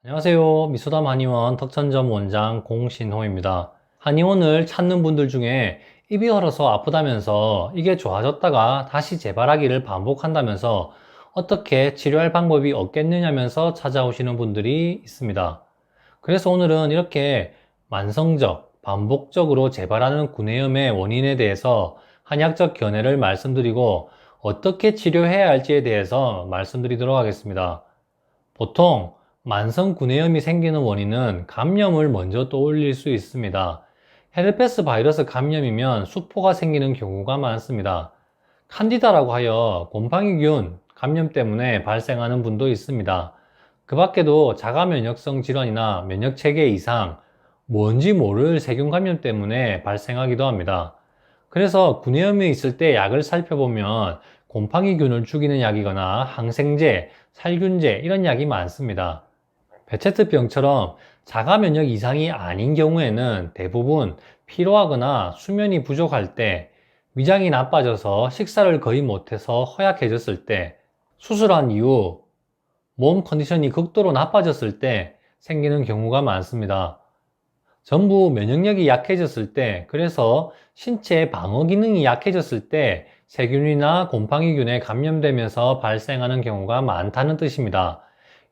안녕하세요. 미소담 한의원 덕천점 원장 공신호입니다. 한의원을 찾는 분들 중에 입이 얼어서 아프다면서 이게 좋아졌다가 다시 재발하기를 반복한다면서 어떻게 치료할 방법이 없겠느냐면서 찾아오시는 분들이 있습니다. 그래서 오늘은 이렇게 만성적, 반복적으로 재발하는 구내염의 원인에 대해서 한약적 견해를 말씀드리고 어떻게 치료해야 할지에 대해서 말씀드리도록 하겠습니다. 보통 만성 구내염이 생기는 원인은 감염을 먼저 떠올릴 수 있습니다. 헤르페스 바이러스 감염이면 수포가 생기는 경우가 많습니다. 칸디다라고 하여 곰팡이균 감염 때문에 발생하는 분도 있습니다. 그 밖에도 자가 면역성 질환이나 면역체계 이상, 뭔지 모를 세균 감염 때문에 발생하기도 합니다. 그래서 구내염이 있을 때 약을 살펴보면 곰팡이균을 죽이는 약이거나 항생제, 살균제 이런 약이 많습니다. 베체트병처럼 자가 면역 이상이 아닌 경우에는 대부분 피로하거나 수면이 부족할 때, 위장이 나빠져서 식사를 거의 못해서 허약해졌을 때, 수술한 이후 몸 컨디션이 극도로 나빠졌을 때 생기는 경우가 많습니다. 전부 면역력이 약해졌을 때, 그래서 신체 방어 기능이 약해졌을 때 세균이나 곰팡이균에 감염되면서 발생하는 경우가 많다는 뜻입니다.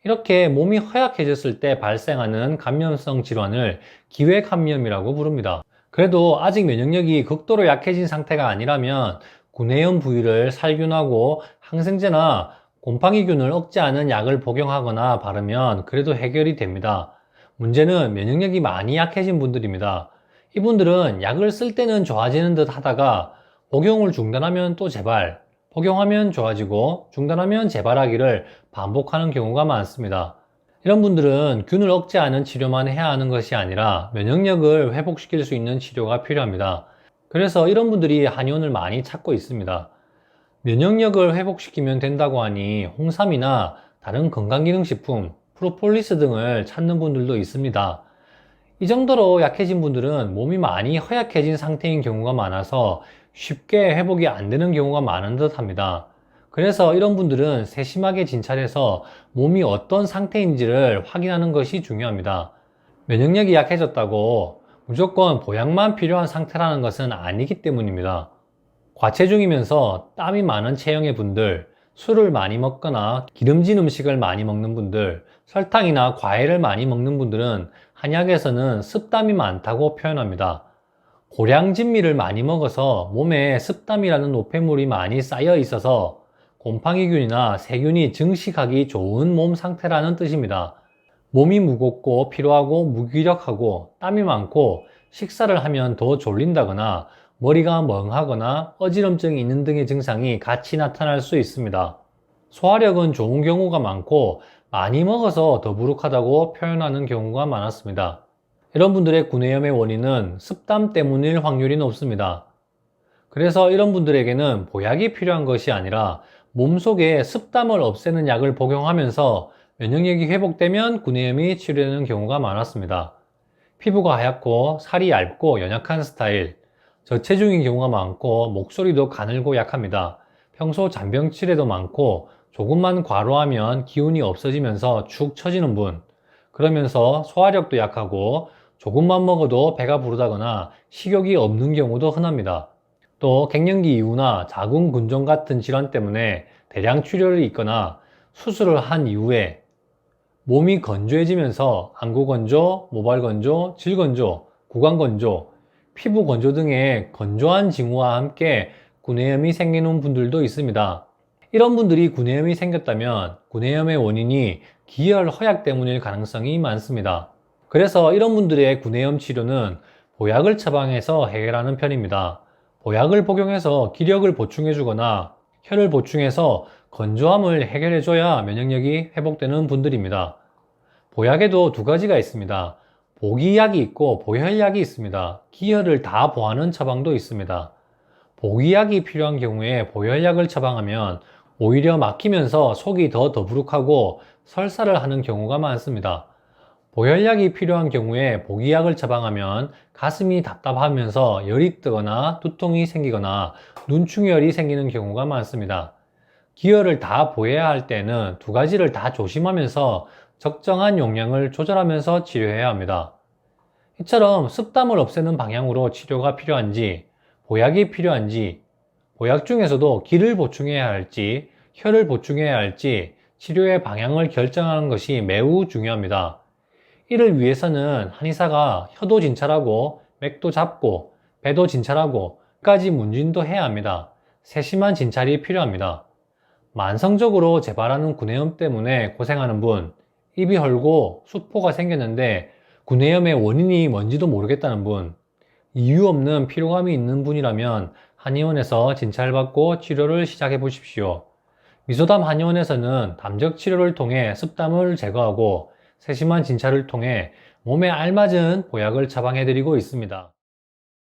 이렇게 몸이 허약해졌을 때 발생하는 감염성 질환을 기회감염이라고 부릅니다. 그래도 아직 면역력이 극도로 약해진 상태가 아니라면 구내염 부위를 살균하고 항생제나 곰팡이균을 억제하는 약을 복용하거나 바르면 그래도 해결이 됩니다. 문제는 면역력이 많이 약해진 분들입니다. 이분들은 약을 쓸 때는 좋아지는 듯 하다가 복용을 중단하면 또 재발, 복용하면 좋아지고 중단하면 재발하기를 반복하는 경우가 많습니다. 이런 분들은 균을 억제하는 치료만 해야 하는 것이 아니라 면역력을 회복시킬 수 있는 치료가 필요합니다. 그래서 이런 분들이 한의원을 많이 찾고 있습니다. 면역력을 회복시키면 된다고 하니 홍삼이나 다른 건강기능식품, 프로폴리스 등을 찾는 분들도 있습니다. 이 정도로 약해진 분들은 몸이 많이 허약해진 상태인 경우가 많아서 쉽게 회복이 안 되는 경우가 많은 듯 합니다. 그래서 이런 분들은 세심하게 진찰해서 몸이 어떤 상태인지를 확인하는 것이 중요합니다. 면역력이 약해졌다고 무조건 보약만 필요한 상태라는 것은 아니기 때문입니다. 과체중이면서 땀이 많은 체형의 분들, 술을 많이 먹거나 기름진 음식을 많이 먹는 분들, 설탕이나 과일을 많이 먹는 분들은 한약에서는 습담이 많다고 표현합니다. 고량진미를 많이 먹어서 몸에 습담이라는 노폐물이 많이 쌓여 있어서 곰팡이균이나 세균이 증식하기 좋은 몸 상태라는 뜻입니다. 몸이 무겁고 피로하고 무기력하고 땀이 많고 식사를 하면 더 졸린다거나 머리가 멍하거나 어지럼증이 있는 등의 증상이 같이 나타날 수 있습니다. 소화력은 좋은 경우가 많고 많이 먹어서 더부룩하다고 표현하는 경우가 많았습니다. 이런 분들의 구내염의 원인은 습담 때문일 확률이 높습니다. 그래서 이런 분들에게는 보약이 필요한 것이 아니라 몸속에 습담을 없애는 약을 복용하면서 면역력이 회복되면 구내염이 치료되는 경우가 많았습니다. 피부가 하얗고 살이 얇고 연약한 스타일, 저체중인 경우가 많고 목소리도 가늘고 약합니다. 평소 잔병치레도 많고 조금만 과로하면 기운이 없어지면서 축 처지는 분, 그러면서 소화력도 약하고 조금만 먹어도 배가 부르다거나 식욕이 없는 경우도 흔합니다. 또 갱년기 이후나 자궁근종 같은 질환 때문에 대량 출혈이 있거나 수술을 한 이후에 몸이 건조해지면서 안구건조, 모발건조, 질건조, 구강건조, 피부건조 등의 건조한 징후와 함께 구내염이 생기는 분들도 있습니다. 이런 분들이 구내염이 생겼다면 구내염의 원인이 기혈 허약 때문일 가능성이 많습니다. 그래서 이런 분들의 구내염 치료는 보약을 처방해서 해결하는 편입니다. 보약을 복용해서 기력을 보충해 주거나 혈을 보충해서 건조함을 해결해 줘야 면역력이 회복되는 분들입니다. 보약에도 두 가지가 있습니다. 보기약이 있고 보혈약이 있습니다. 기혈을 다 보하는 처방도 있습니다. 보기약이 필요한 경우에 보혈약을 처방하면 오히려 막히면서 속이 더 더부룩하고 설사를 하는 경우가 많습니다. 보혈약이 필요한 경우에 보기약을 처방하면 가슴이 답답하면서 열이 뜨거나 두통이 생기거나 눈충혈이 생기는 경우가 많습니다. 기혈을 다 보해야 할 때는 두 가지를 다 조심하면서 적정한 용량을 조절하면서 치료해야 합니다. 이처럼 습담을 없애는 방향으로 치료가 필요한지, 보약이 필요한지, 보약 중에서도 기를 보충해야 할지, 혈을 보충해야 할지 치료의 방향을 결정하는 것이 매우 중요합니다. 이를 위해서는 한의사가 혀도 진찰하고, 맥도 잡고, 배도 진찰하고, 끝까지 문진도 해야 합니다. 세심한 진찰이 필요합니다. 만성적으로 재발하는 구내염 때문에 고생하는 분, 입이 헐고 수포가 생겼는데 구내염의 원인이 뭔지도 모르겠다는 분, 이유 없는 피로감이 있는 분이라면 한의원에서 진찰받고 치료를 시작해 보십시오. 미소담 한의원에서는 담적 치료를 통해 습담을 제거하고 세심한 진찰을 통해 몸에 알맞은 보약을 처방해 드리고 있습니다.